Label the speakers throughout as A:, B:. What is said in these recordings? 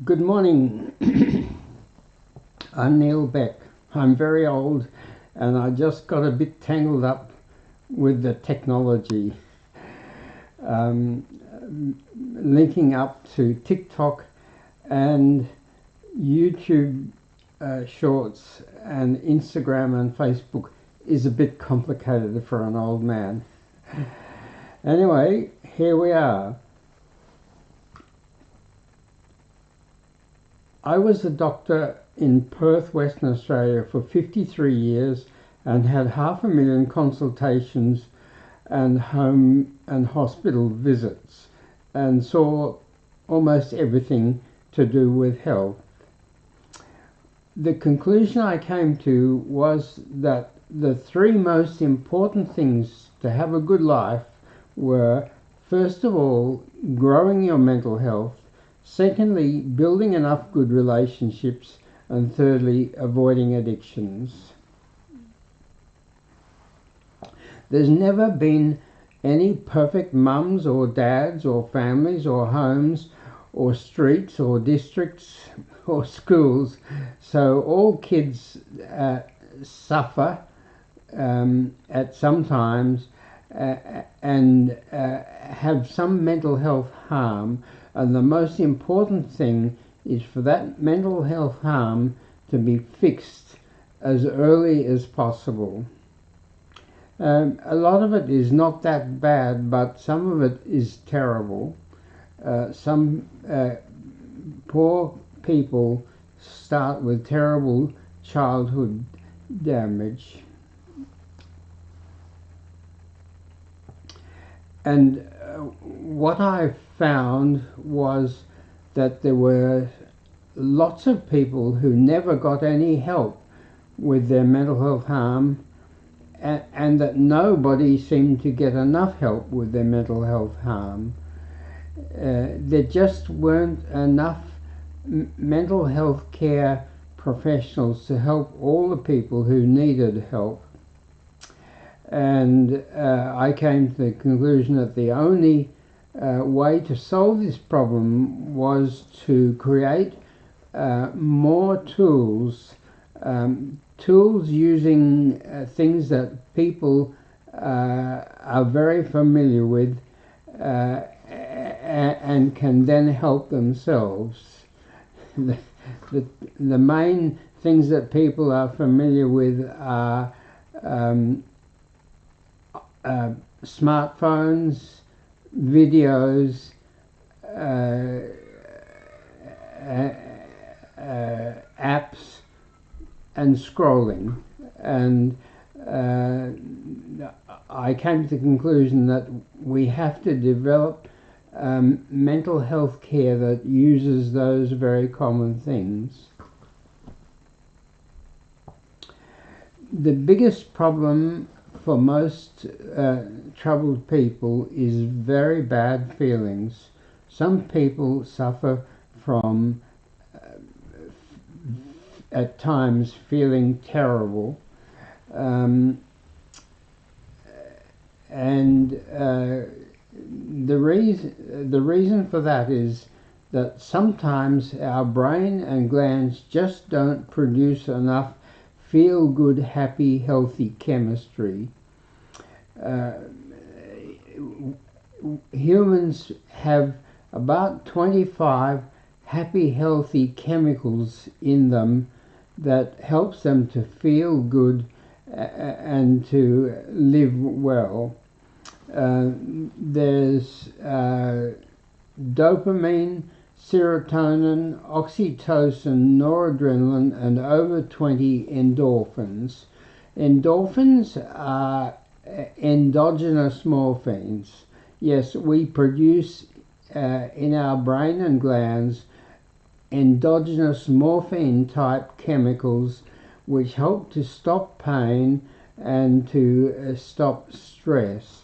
A: Good morning. I'm Neil Beck. I'm very old and I just got a bit tangled up with the technology, um, linking up to TikTok and YouTube shorts and Instagram and Facebook is a bit complicated for an old man. Anyway, here we are. I was a doctor in Perth, Western Australia for 53 years and had 500,000 consultations and home and hospital visits and saw almost everything to do with health. The conclusion I came to was that the three most important things to have a good life were, first of all, growing your mental health, secondly, building enough good relationships, and thirdly, avoiding addictions. There's never been any perfect mums or dads or families or homes or streets or districts or schools, so all kids suffer at some times and have some mental health harm. And the most important thing is for that mental health harm to be fixed as early as possible. A lot of it is not that bad, but some of it is terrible. Some poor people start with terrible childhood damage. And what I found was that there were lots of people who never got any help with their mental health harm, and that nobody seemed to get enough help with their mental health harm. There just weren't enough mental health care professionals to help all the people who needed help. And I came to the conclusion that the only way to solve this problem was to create more tools, tools using things that people are very familiar with and can then help themselves. The main things that people are familiar with are smartphones, videos, apps, and scrolling. And I came to the conclusion that we have to develop mental health care that uses those very common things. The biggest problem for most troubled people is very bad feelings. Some people suffer from at times feeling terrible, and the reason for that is that sometimes our brain and glands just don't produce enough feel-good, happy, healthy chemistry. Humans have about 25 happy, healthy chemicals in them that helps them to feel good and to live well. There's dopamine, serotonin, oxytocin, noradrenaline, and over 20 endorphins. Endorphins are endogenous morphines. Yes, we produce in our brain and glands endogenous morphine type chemicals which help to stop pain and to stop stress.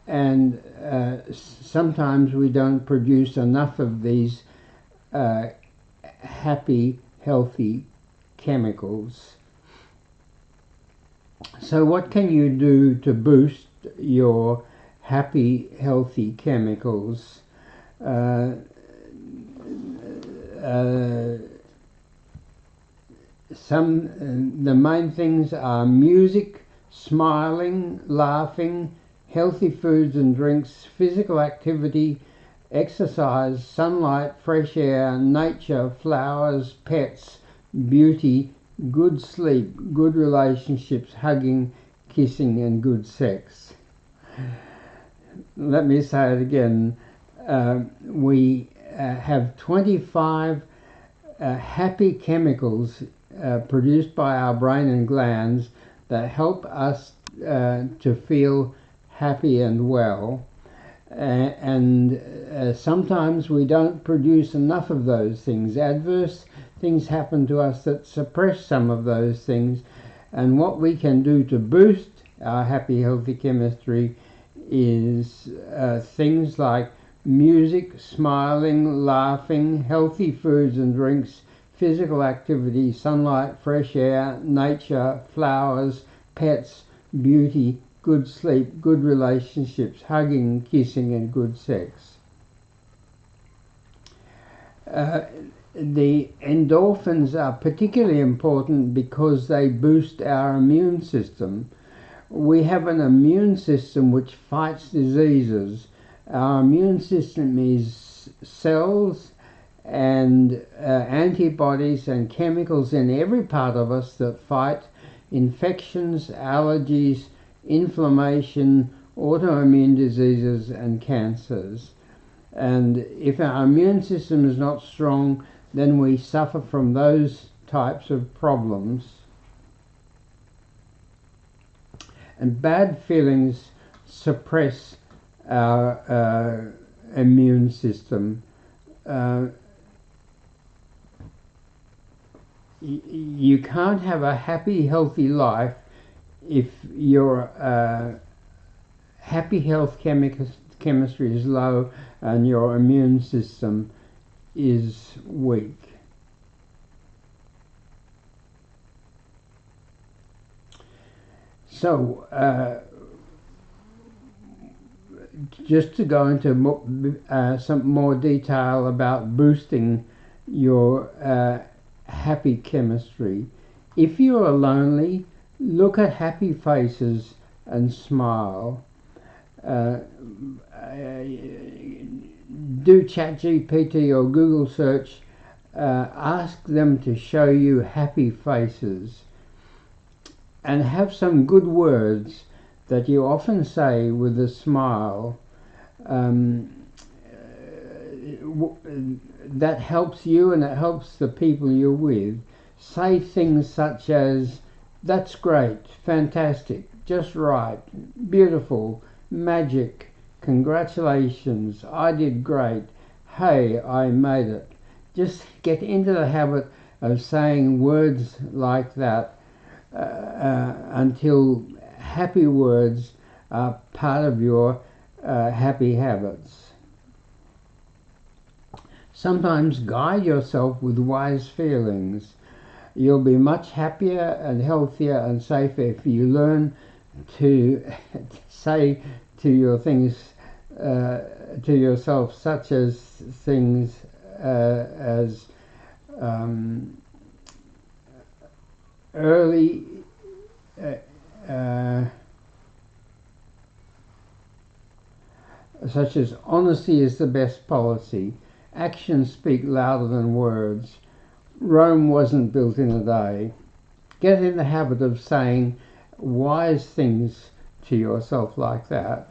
A: And sometimes we don't produce enough of these happy, healthy chemicals. So what can you do to boost your happy, healthy chemicals? the main things are music, smiling, laughing, healthy foods and drinks, physical activity, exercise, sunlight, fresh air, nature, flowers, pets, beauty, good sleep, good relationships, hugging, kissing and good sex. Let me say it again. We have 25 happy chemicals produced by our brain and glands that help us to feel happy and well. And sometimes we don't produce enough of those things. Adverse things happen to us that suppress some of those things, and what we can do to boost our happy, healthy chemistry is things like music, smiling, laughing, healthy foods and drinks, physical activity, sunlight, fresh air, nature, flowers, pets, beauty, good sleep, good relationships, hugging, kissing and good sex. The endorphins are particularly important because they boost our immune system. We have an immune system which fights diseases. Our immune system is cells and antibodies and chemicals in every part of us that fight infections, allergies, inflammation, autoimmune diseases and cancers. And if our immune system is not strong, then we suffer from those types of problems. And bad feelings suppress our immune system. You can't have a happy, healthy life if your happy health chemistry is low and your immune system is weak. So, just to go into some more detail about boosting your happy chemistry. If you are lonely, look at happy faces and smile. Do ChatGPT or Google search. Ask them to show you happy faces and have some good words that you often say with a smile. That helps you and it helps the people you're with. Say things such as, that's great, fantastic, just right, beautiful, magic, congratulations, I did great, hey, I made it. Just get into the habit of saying words like that until happy words are part of your happy habits. Sometimes guide yourself with wise feelings. You'll be much happier and healthier and safer if you learn to say to yourself such as things as early such as honesty is the best policy, actions speak louder than words, Rome wasn't built in a day. Get in the habit of saying wise things to yourself like that.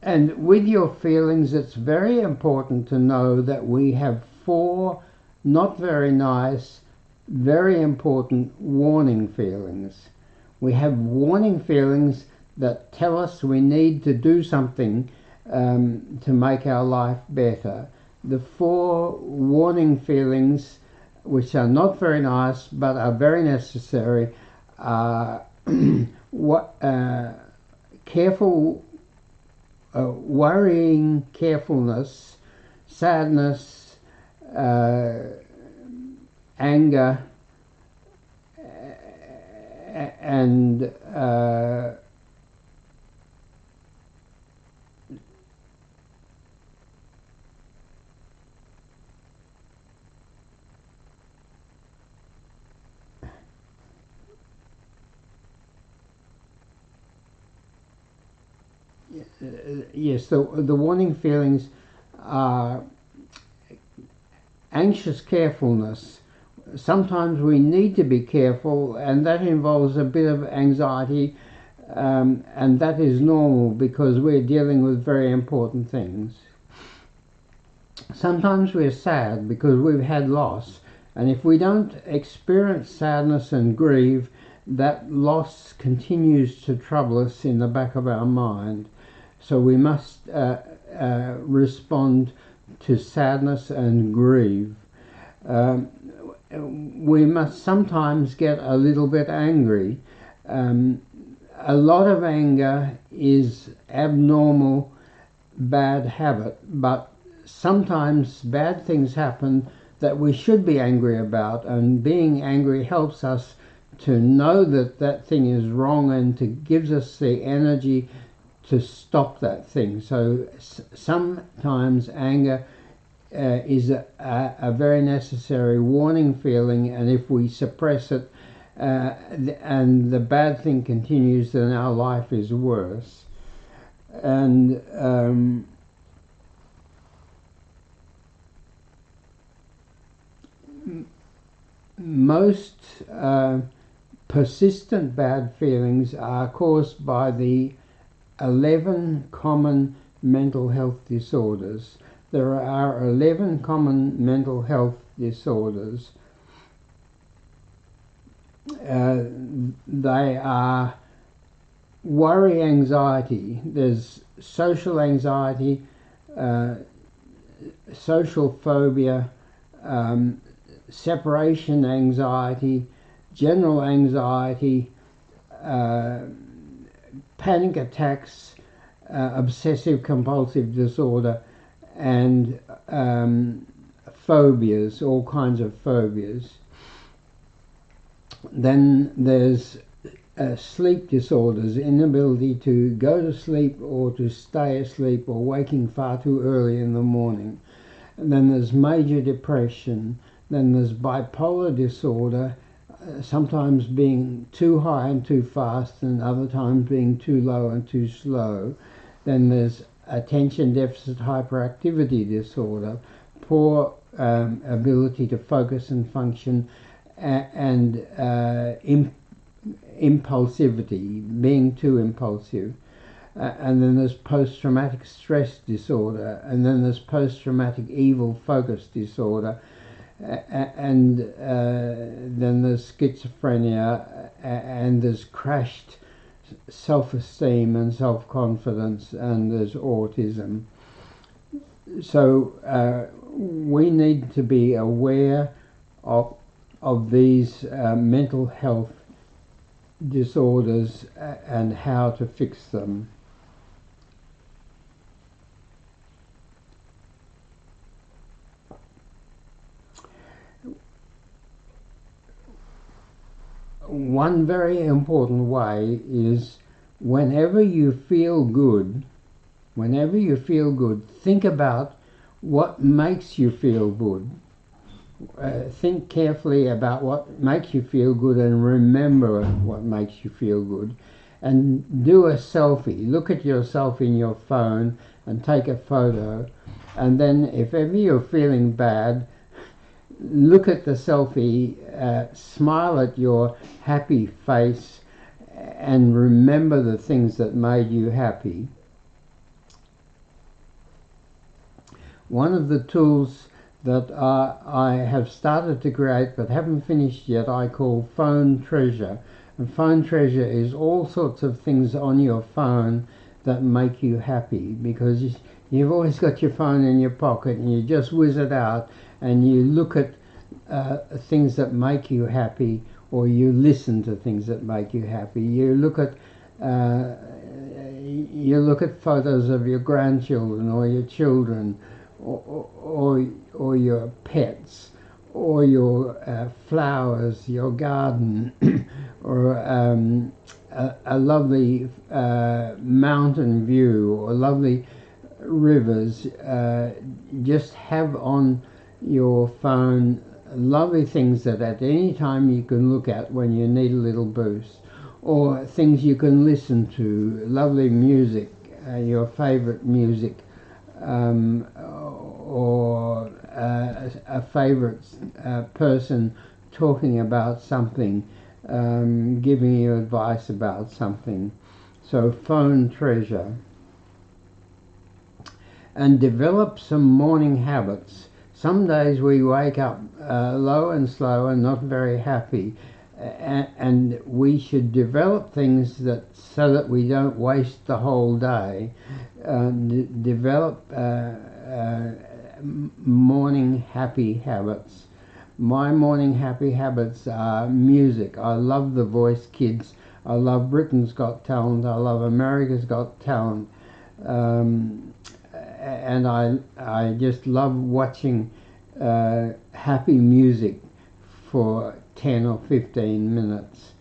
A: And with your feelings, it's very important to know that we have 4 not very nice, very important warning feelings. We have warning feelings that tell us we need to do something to make our life better. The 4 warning feelings, which are not very nice but are very necessary, are careful, worrying, carefulness, sadness, anger, and yes, the warning feelings are anxious carefulness. Sometimes we need to be careful, and that involves a bit of anxiety, and that is normal because we're dealing with very important things. Sometimes we're sad because we've had loss, and if we don't experience sadness and grieve, that loss continues to trouble us in the back of our mind. So we must respond to sadness and grieve. We must sometimes get a little bit angry. A lot of anger is abnormal, bad habit, but sometimes bad things happen that we should be angry about, and being angry helps us to know that that thing is wrong and to gives us the energy to stop that thing. So sometimes anger is a very necessary warning feeling, and if we suppress it and the bad thing continues, then our life is worse. And most persistent bad feelings are caused by the 11 common mental health disorders. There are 11 common mental health disorders. They are worry anxiety, there's social anxiety, social phobia, separation anxiety, general anxiety, panic attacks, obsessive compulsive disorder, and phobias, all kinds of phobias. Then there's sleep disorders, inability to go to sleep or to stay asleep, or waking far too early in the morning. And then there's major depression. Then there's bipolar disorder, sometimes being too high and too fast, and other times being too low and too slow. Then there's attention deficit hyperactivity disorder, poor ability to focus and function, and impulsivity, being too impulsive. And then there's post-traumatic stress disorder, and then there's post-traumatic evil focus disorder, and then there's schizophrenia, and there's crashed self-esteem and self-confidence, and there's autism. So we need to be aware of these mental health disorders and how to fix them. One very important way is whenever you feel good, think about what makes you feel good. Think carefully about what makes you feel good and remember what makes you feel good. And do a selfie. Look at yourself in your phone and take a photo. And then if ever you're feeling bad, look at the selfie, smile at your happy face, and remember the things that made you happy. One of the tools that I have started to create but haven't finished yet, I call Phone Treasure. And Phone Treasure is all sorts of things on your phone that make you happy, because you've always got your phone in your pocket and you just whiz it out and you look at things that make you happy, or you listen to things that make you happy. You look at photos of your grandchildren or your children, or your pets, or your flowers, your garden, or a lovely mountain view, or lovely rivers. Just have on your phone lovely things that at any time you can look at when you need a little boost, or things you can listen to, lovely music, your favorite music, or a favorite person talking about something, giving you advice about something. So phone treasure. And develop some morning habits. Some days we wake up low and slow and not very happy, and we should develop things that so that we don't waste the whole day. Develop morning happy habits. My morning happy habits are music. I love The Voice Kids. I love Britain's Got Talent. I love America's Got Talent. And I just love watching happy music for 10 or 15 minutes.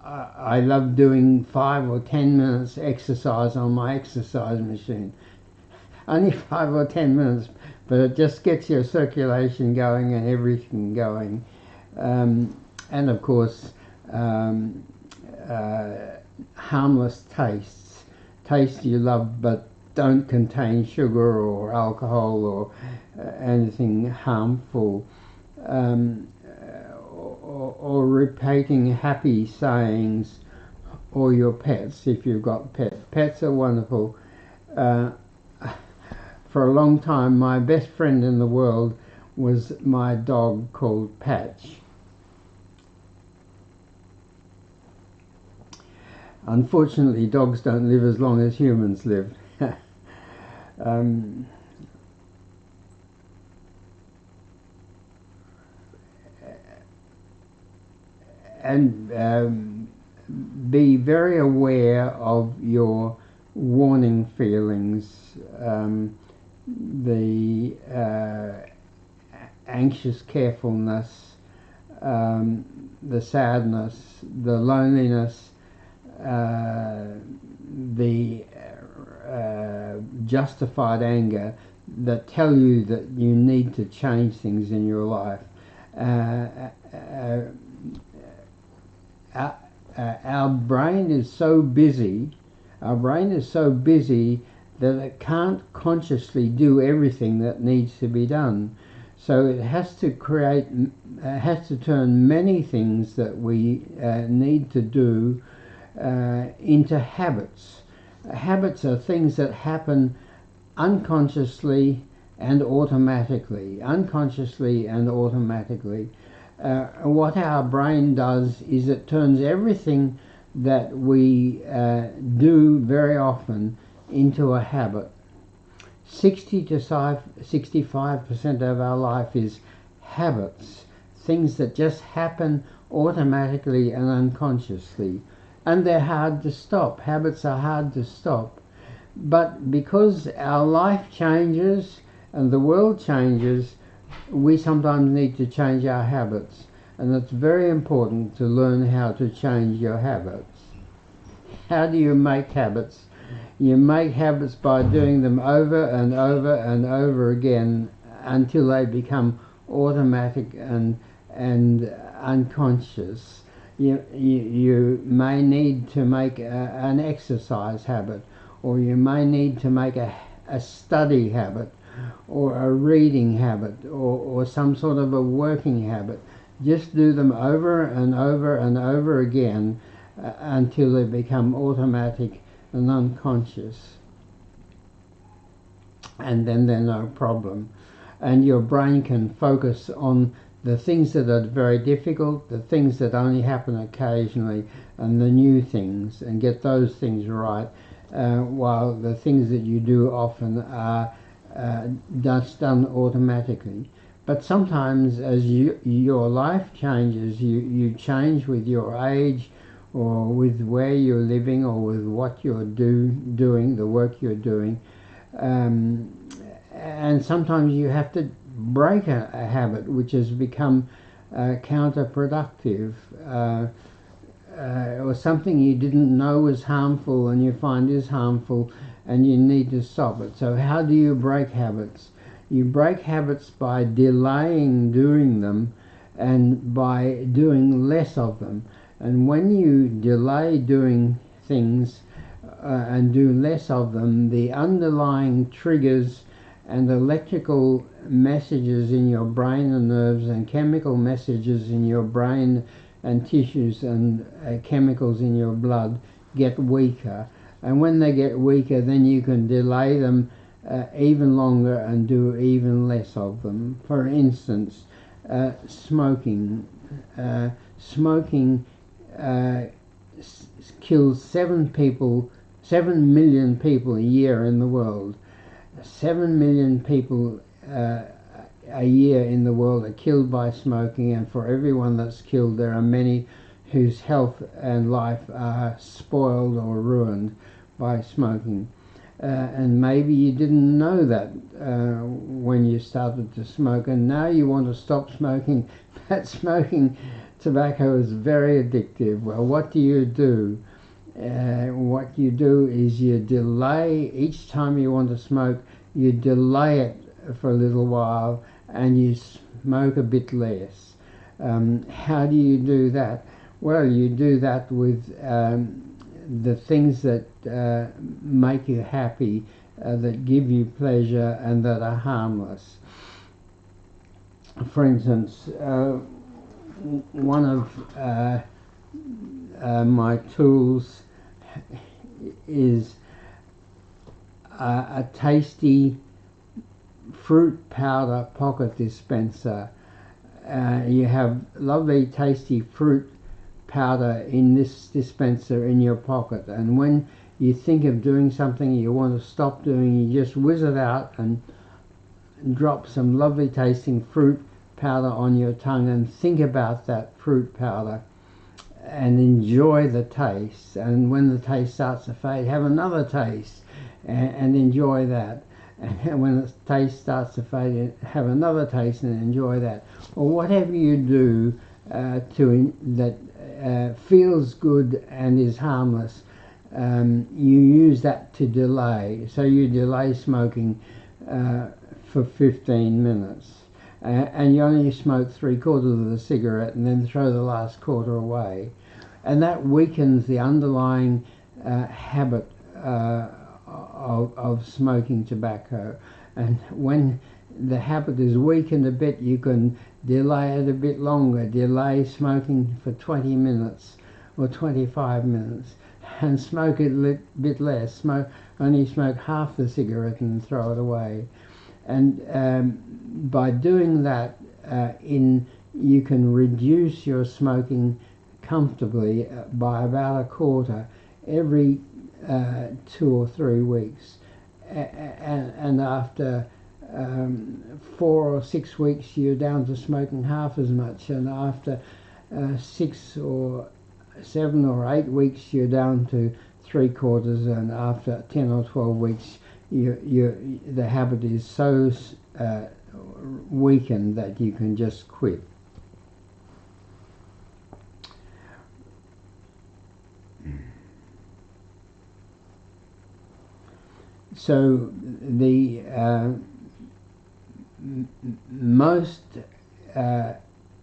A: I love doing 5 or 10 minutes exercise on my exercise machine. Only 5 or 10 minutes, but it just gets your circulation going and everything going. And of course, harmless tastes you love but don't contain sugar or alcohol or anything harmful, or repeating happy sayings, or your pets if you've got pets. Pets are wonderful. For a long time my best friend in the world was my dog called Patch. Unfortunately, dogs don't live as long as humans live. And be very aware of your warning feelings, the anxious carefulness, the sadness, the loneliness, the justified anger that tell you that you need to change things in your life. Our brain is so busy, that it can't consciously do everything that needs to be done. So it has to turn many things that we need to do into habits. Habits are things that happen unconsciously and automatically. What our brain does is it turns everything that we do very often into a habit. 60 to 65% of our life is habits, things that just happen automatically and unconsciously. And they're hard to stop. Habits are hard to stop. But because our life changes and the world changes, we sometimes need to change our habits. And it's very important to learn how to change your habits. How do you make habits? You make habits by doing them over and over and over again until they become automatic and unconscious. You may need to make an exercise habit, or you may need to make a study habit, or a reading habit, or some sort of a working habit. Just do them over and over and over again until they become automatic and unconscious. And then they're no problem. And your brain can focus on the things that are very difficult, the things that only happen occasionally, and the new things, and get those things right, while the things that you do often are just done automatically. But sometimes as your life changes, you change with your age, or with where you're living, or with what you're doing, the work you're doing. And sometimes you have to break a habit which has become counterproductive, or something you didn't know was harmful and you find is harmful, and you need to stop it. So how do you break habits? You break habits by delaying doing them and by doing less of them. And when you delay doing things and do less of them, the underlying triggers and electrical messages in your brain and nerves and chemical messages in your brain and tissues and chemicals in your blood get weaker. And when they get weaker, then you can delay them even longer and do even less of them. For instance, smoking. Smoking kills 7 million people a year in the world. 7 million people a year in the world are killed by smoking, and for everyone that's killed, there are many whose health and life are spoiled or ruined by smoking. And maybe you didn't know that when you started to smoke, and now you want to stop smoking. But smoking tobacco is very addictive. Well, what do? What you do is you delay. Each time you want to smoke, you delay it for a little while and you smoke a bit less. How do you do that? Well, you do that with the things that make you happy, that give you pleasure and that are harmless. For instance, one of my tools is a tasty fruit powder pocket dispenser. You have lovely tasty fruit powder in this dispenser in your pocket, and when you think of doing something you want to stop doing, you just whiz it out and drop some lovely tasting fruit powder on your tongue and think about that fruit powder and enjoy the taste. And when the taste starts to fade, have another taste and enjoy that. And when the taste starts to fade, have another taste and enjoy that. Or whatever you do that feels good and is harmless, you use that to delay. So you delay smoking for 15 minutes. And you only smoke 3/4 of the cigarette and then throw the last quarter away. And that weakens the underlying habit of smoking tobacco. And when the habit is weakened a bit, you can delay it a bit longer. Delay smoking for 20 minutes or 25 minutes and smoke it a bit less. Only smoke half the cigarette and throw it away. And by doing that, you can reduce your smoking comfortably by about 1/4 every 2 or 3 weeks. And after 4 or 6 weeks, you're down to smoking half as much. And after 6 or 7 or 8 weeks, you're down to 3/4. And after 10 or 12 weeks, the habit is so weakened that you can just quit. So the most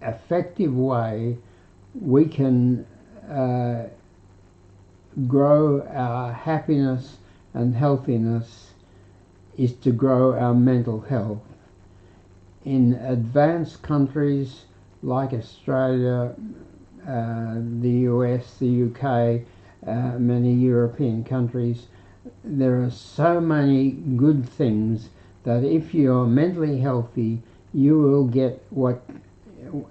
A: effective way we can grow our happiness and healthiness is to grow our mental health. In advanced countries like Australia, the US, the UK, many European countries, there are so many good things that if you're mentally healthy, you will get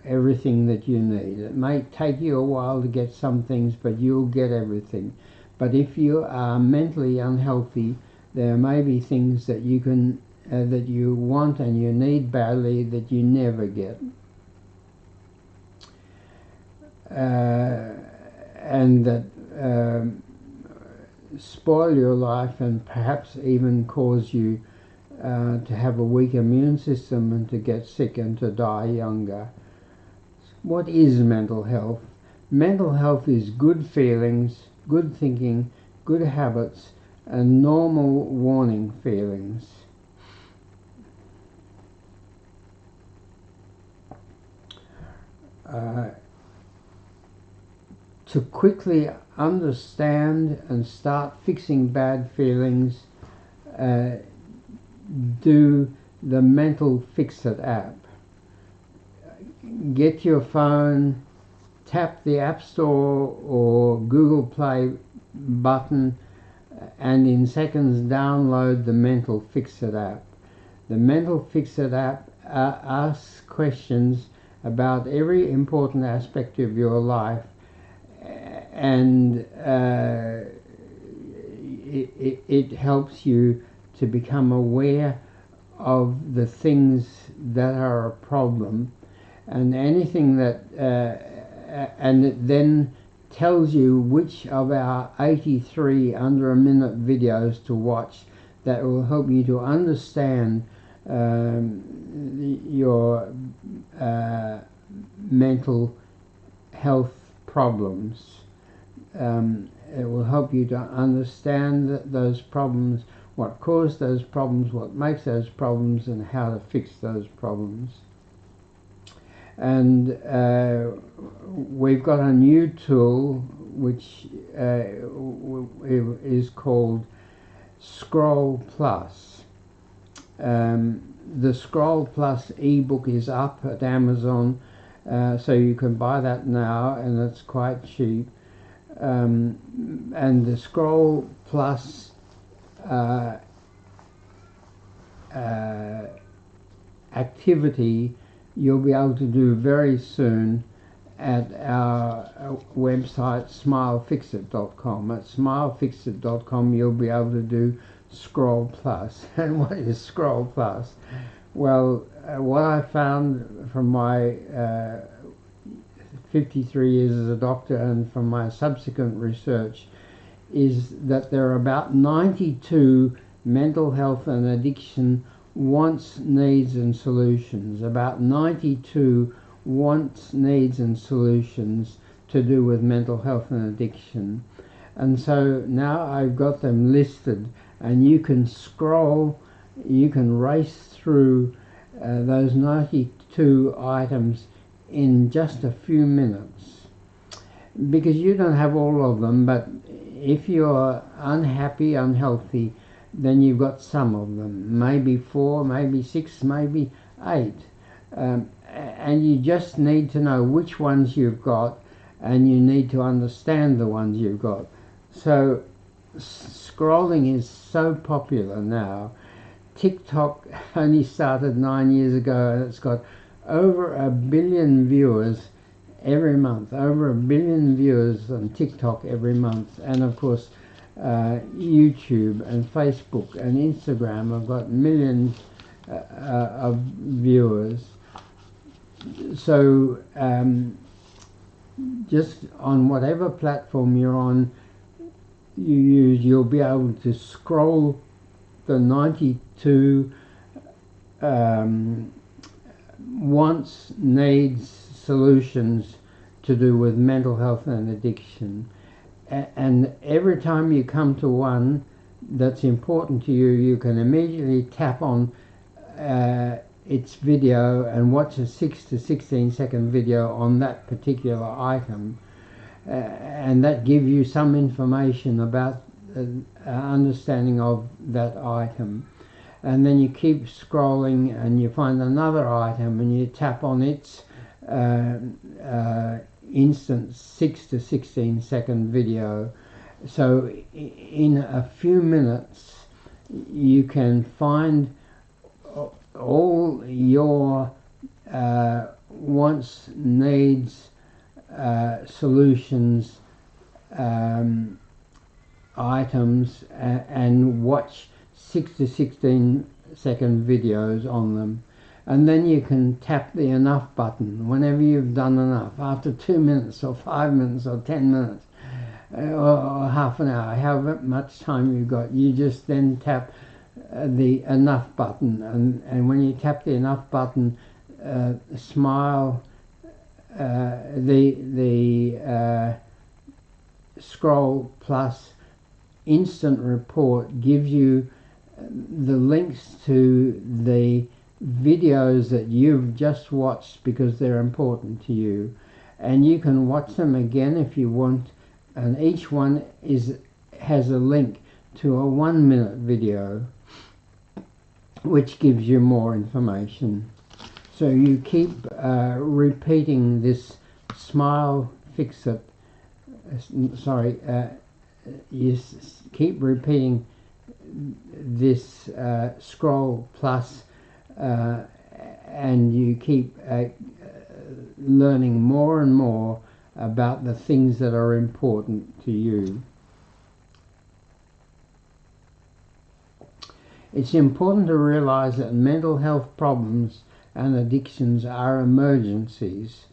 A: everything that you need. It may take you a while to get some things, but you'll get everything. But if you are mentally unhealthy, there may be things that that you want and you need badly that you never get. And that spoil your life and perhaps even cause you to have a weak immune system and to get sick and to die younger. What is mental health? Mental health is good feelings, good thinking, good habits, and normal warning feelings. to quickly understand and start fixing bad feelings, do the Mental Fix-It app. Get your phone, tap the App Store or Google Play button, and in seconds download the Mental Fix-It app. The Mental Fix-It app asks questions about every important aspect of your life, and it helps you to become aware of the things that are a problem, and anything that and it then tells you which of our 83 under a minute videos to watch that will help you to understand your mental health problems. It will help you to understand those problems, what caused those problems, what makes those problems, and how to fix those problems. And we've got a new tool which is called Scroll Plus. The Scroll Plus ebook is up at Amazon, so you can buy that now, and it's quite cheap. And the Scroll Plus activity you'll be able to do very soon at our website smilefixit.com. At smilefixit.com you'll be able to do Scroll Plus. And what is Scroll Plus? Well, what I found from my 53 years as a doctor and from my subsequent research is that there are about 92 mental health and addiction wants, needs and solutions. About 92 wants, needs and solutions to do with mental health and addiction. And so now I've got them listed, and you can scroll, you can race through those 92 items in just a few minutes, because you don't have all of them, but if you're unhappy, unhealthy, then you've got some of them, maybe 4, maybe 6, maybe 8, and you just need to know which ones you've got, and you need to understand the ones you've got. So scrolling is so popular now. TikTok only started 9 years ago, and it's got over 1 billion viewers every month, over 1 billion viewers on TikTok every month. And of course YouTube and Facebook and Instagram have got millions of viewers. So just on whatever platform you're on, you use, you'll be able to scroll the 92 wants, needs, solutions to do with mental health and addiction. And every time you come to one that's important to you, you can immediately tap on its video and watch a 6 to 16 second video on that particular item, and that gives you some information about understanding of that item. And then you keep scrolling and you find another item and you tap on its instant 6 to 16 second video. So in a few minutes you can find all your wants, needs, solutions, items, and watch 6 to 16 second videos on them. And then you can tap the enough button whenever you've done enough, after 2 minutes or 5 minutes or 10 minutes or half an hour, however much time you've got. You just then tap the enough button, and when you tap the enough button, Smile, the Scroll Plus instant report gives you the links to the videos that you've just watched because they're important to you, and you can watch them again if you want, and each one has a link to a 1-minute video which gives you more information. So you keep repeating this Smile Fix It, you keep repeating this Scroll Plus, and you keep learning more and more about the things that are important to you. It's important to realize that mental health problems and addictions are emergencies.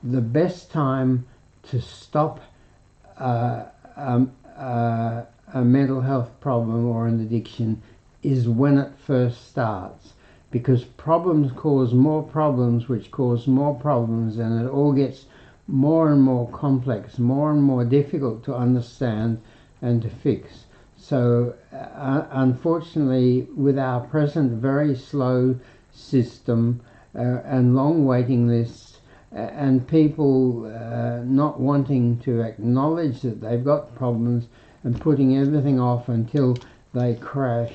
A: The best time to stop a mental health problem or an addiction is when it first starts, because problems cause more problems, which cause more problems, and it all gets more and more complex, more and more difficult to understand and to fix. So unfortunately, with our present very slow system and long waiting lists, and people not wanting to acknowledge that they've got problems and putting everything off until they crash,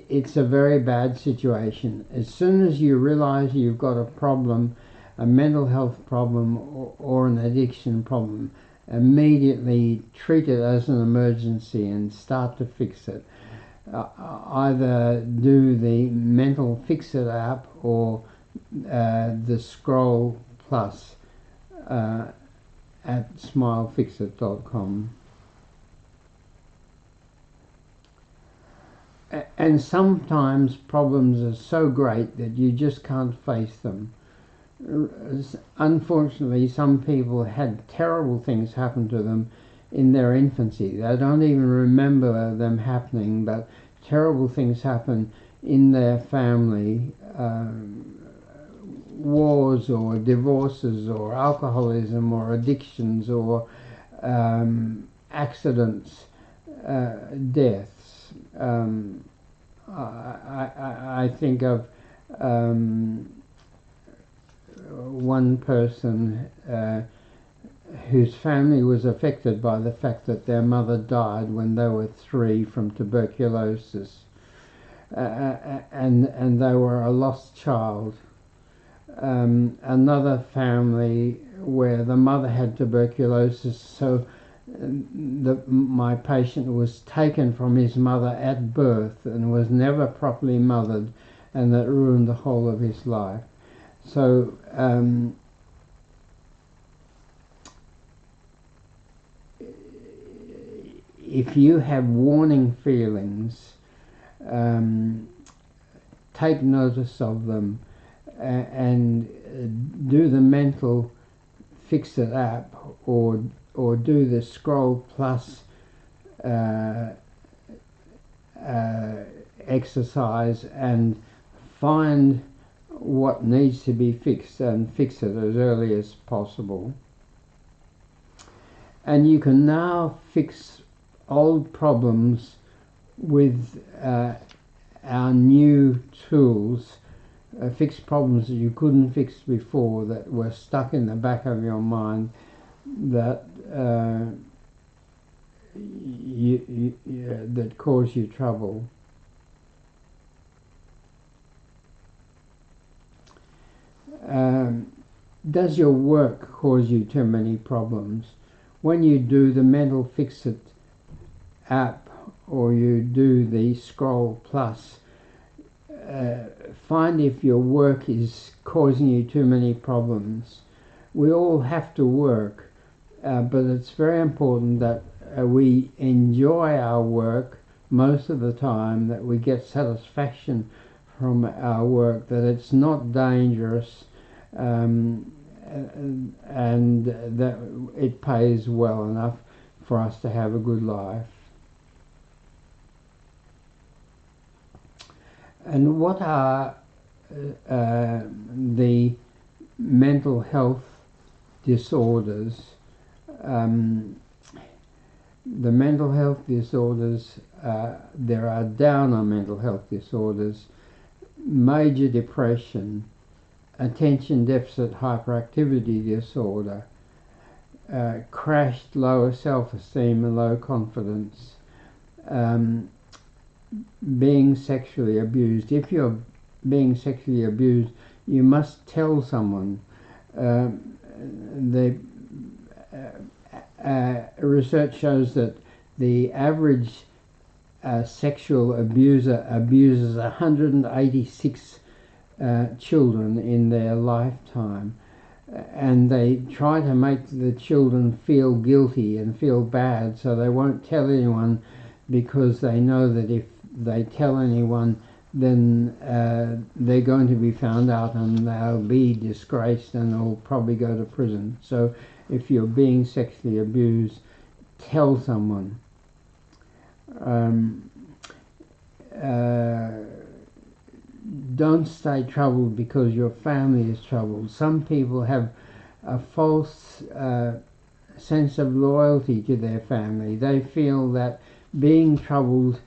A: it's a very bad situation. As soon as you realize you've got a problem, a mental health problem or an addiction problem, immediately treat it as an emergency and start to fix it. Either do the Mental Fix It app or the Scroll Plus at smilefixit.com. And sometimes problems are so great that you just can't face them. Unfortunately, some people had terrible things happen to them in their infancy. They don't even remember them happening, but terrible things happen in their family. Wars or divorces or alcoholism or addictions or accidents, deaths. I think of one person whose family was affected by the fact that their mother died when they were 3 from tuberculosis, and they were a lost child. Another family where the mother had tuberculosis, so my patient was taken from his mother at birth and was never properly mothered, and that ruined the whole of his life. So if you have warning feelings, take notice of them and do the Mental Fix It app or do the Scroll Plus exercise and find what needs to be fixed and fix it as early as possible. And you can now fix old problems with our new tools, fix problems that you couldn't fix before, that were stuck in the back of your mind, that that cause you trouble. Does your work cause you too many problems? When you do the Mental Fix It app or you do the Scroll Plus, find if your work is causing you too many problems. We all have to work, but it's very important that we enjoy our work most of the time, that we get satisfaction from our work, that it's not dangerous, and that it pays well enough for us to have a good life. And what are the mental health disorders? The mental health disorders, there are downer mental health disorders, major depression, attention deficit hyperactivity disorder, crashed lower self-esteem and low confidence, being sexually abused. If you're being sexually abused, you must tell someone. The research shows that the average sexual abuser abuses 186 children in their lifetime, and they try to make the children feel guilty and feel bad, so they won't tell anyone, because they know that if they tell anyone, then they're going to be found out and they'll be disgraced and they'll probably go to prison. So if you're being sexually abused, tell someone. Don't stay troubled because your family is troubled. Some people have a false sense of loyalty to their family. They feel that being troubled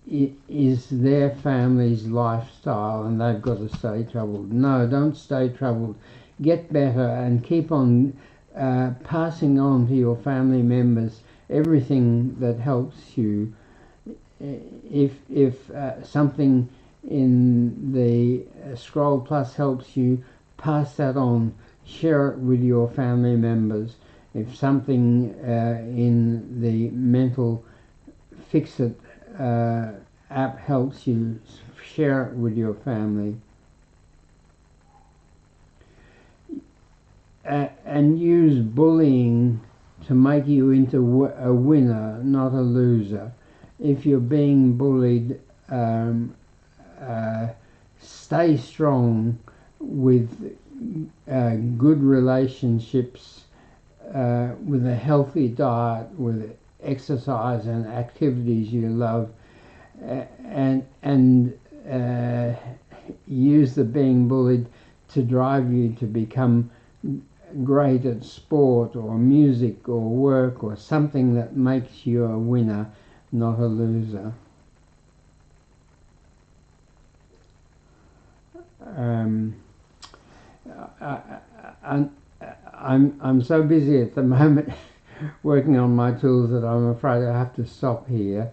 A: is their family's lifestyle and they've got to stay troubled. No, don't stay troubled. Get better and keep on passing on to your family members everything that helps you. If something in the Scroll Plus helps you, pass that on. Share it with your family members. If something in the Mental Fix It app helps you, share it with your family. And use bullying to make you into a winner, not a loser. If you're being bullied, stay strong with good relationships, with a healthy diet, with exercise and activities you love, and use the being bullied to drive you to become great at sport or music or work or something that makes you a winner, not a loser. I'm so busy at the moment working on my tools that I'm afraid I have to stop here.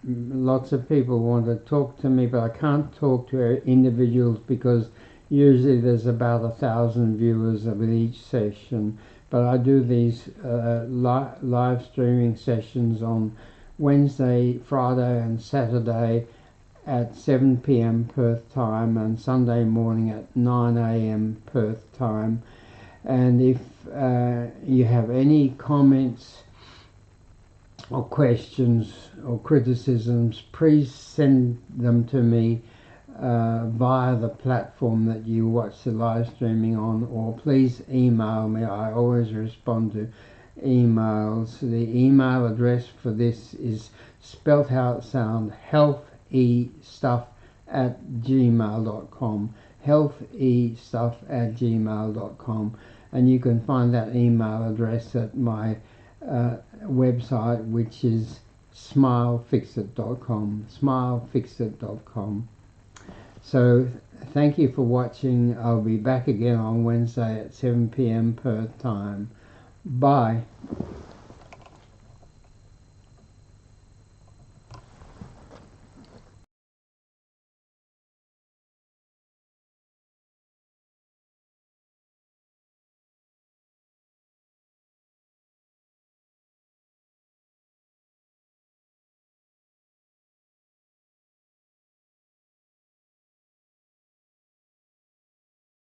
A: Lots of people want to talk to me, but I can't talk to individuals because usually there's about 1,000 viewers with each session. But I do these live streaming sessions on Wednesday, Friday and Saturday at 7 p.m. Perth time, and Sunday morning at 9 a.m. Perth time. And if you have any comments or questions or criticisms, please send them to me via the platform that you watch the live streaming on, or please email me. I always respond to emails. The email address for this is spelt how it sounds, healthestuff@gmail.com, healthestuff@gmail.com, and you can find that email address at my website, which is smilefixit.com, smilefixit.com. So thank you for watching. I'll be back again on Wednesday at 7 p.m. Perth time. Bye.